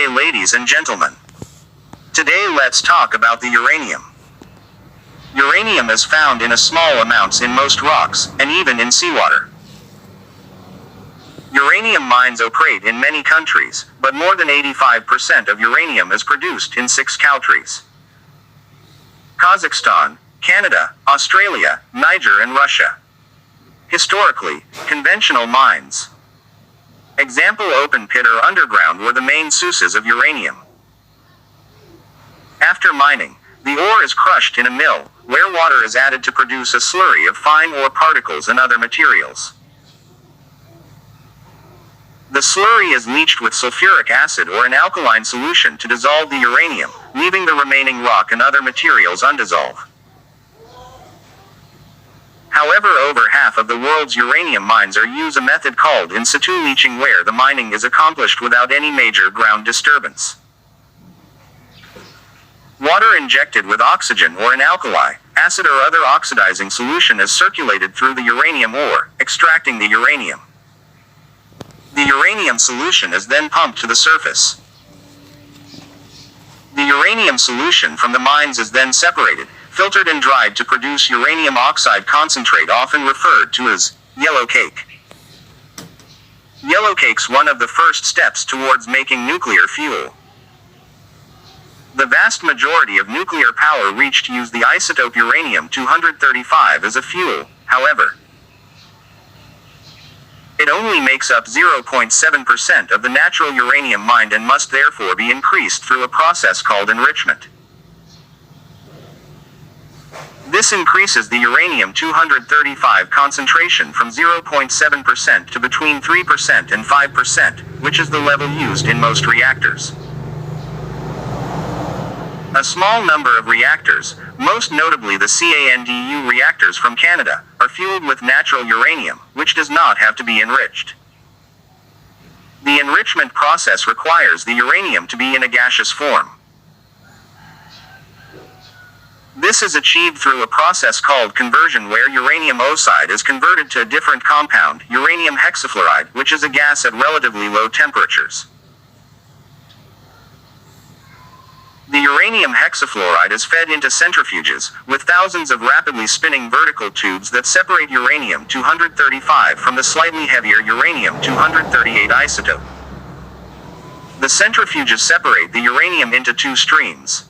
day, ladies and gentlemen. Today let's talk about the uranium. Uranium is found in small amounts in most rocks, and even in seawater. Uranium mines operate in many countries, but more than 85% of uranium is produced in 6 countries: Kazakhstan, Canada, Australia, Niger and Russia. Historically, conventional mines. Example: open pit or underground were the main sources of uranium. After mining, the ore is crushed in a mill, where water is added to produce a slurry of fine ore particles and other materials. The slurry is leached with sulfuric acid or an alkaline solution to dissolve the uranium, leaving the remaining rock and other materials undissolved. However, over half of the world's uranium mines use a method called in situ leaching, where the mining is accomplished without any major ground disturbance. Water injected with oxygen or an alkali, acid or other oxidizing solution is circulated through the uranium ore, extracting the uranium. The uranium solution is then pumped to the surface. The uranium solution from the mines is then separated, filtered and dried to produce uranium oxide concentrate, often referred to as yellow cake. Yellow cake's one of the first steps towards making nuclear fuel. The vast majority of nuclear power reached use the isotope uranium-235 as a fuel, however. It only makes up 0.7% of the natural uranium mined and must therefore be increased through a process called enrichment. This increases the uranium-235 concentration from 0.7% to between 3% and 5%, which is the level used in most reactors. A small number of reactors, most notably the CANDU reactors from Canada, are fueled with natural uranium, which does not have to be enriched. The enrichment process requires the uranium to be in a gaseous form. This is achieved through a process called conversion, where uranium oxide is converted to a different compound, uranium hexafluoride, which is a gas at relatively low temperatures. The uranium hexafluoride is fed into centrifuges, with thousands of rapidly spinning vertical tubes that separate uranium-235 from the slightly heavier uranium-238 isotope. The centrifuges separate the uranium into 2 streams.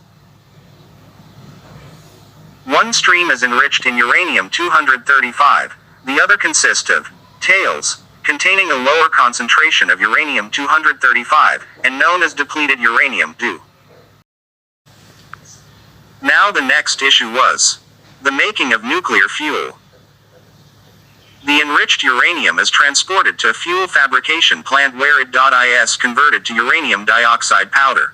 One stream is enriched in uranium-235, the other consists of tails, containing a lower concentration of uranium-235, and known as depleted uranium-2. Now the next issue was the making of nuclear fuel. The enriched uranium is transported to a fuel fabrication plant, where it is converted to uranium dioxide powder.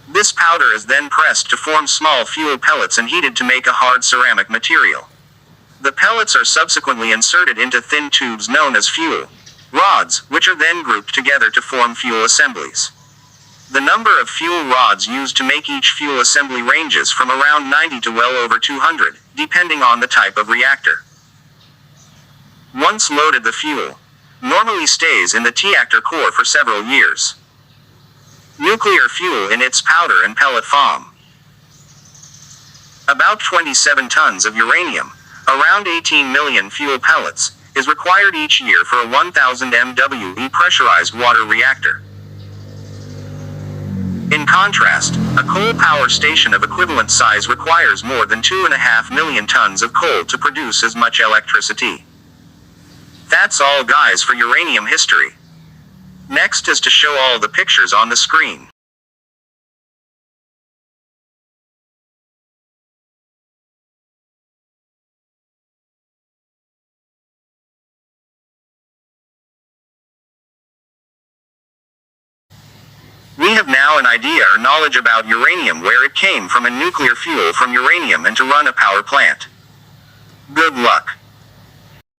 This powder is then pressed to form small fuel pellets and heated to make a hard ceramic material. The pellets are subsequently inserted into thin tubes known as fuel rods, which are then grouped together to form fuel assemblies. The number of fuel rods used to make each fuel assembly ranges from around 90 to well over 200, depending on the type of reactor. Once loaded, the fuel normally stays in the reactor core for several years. Nuclear fuel in its powder and pellet form. About 27 tons of uranium, around 18 million fuel pellets, is required each year for a 1000 MWE pressurized water reactor. In contrast, a coal power station of equivalent size requires more than 2.5 million tons of coal to produce as much electricity. That's all, guys, for uranium history. Next is to show all the pictures on the screen. We have now an idea or knowledge about uranium, where it came from, a nuclear fuel from uranium, and to run a power plant. Good luck.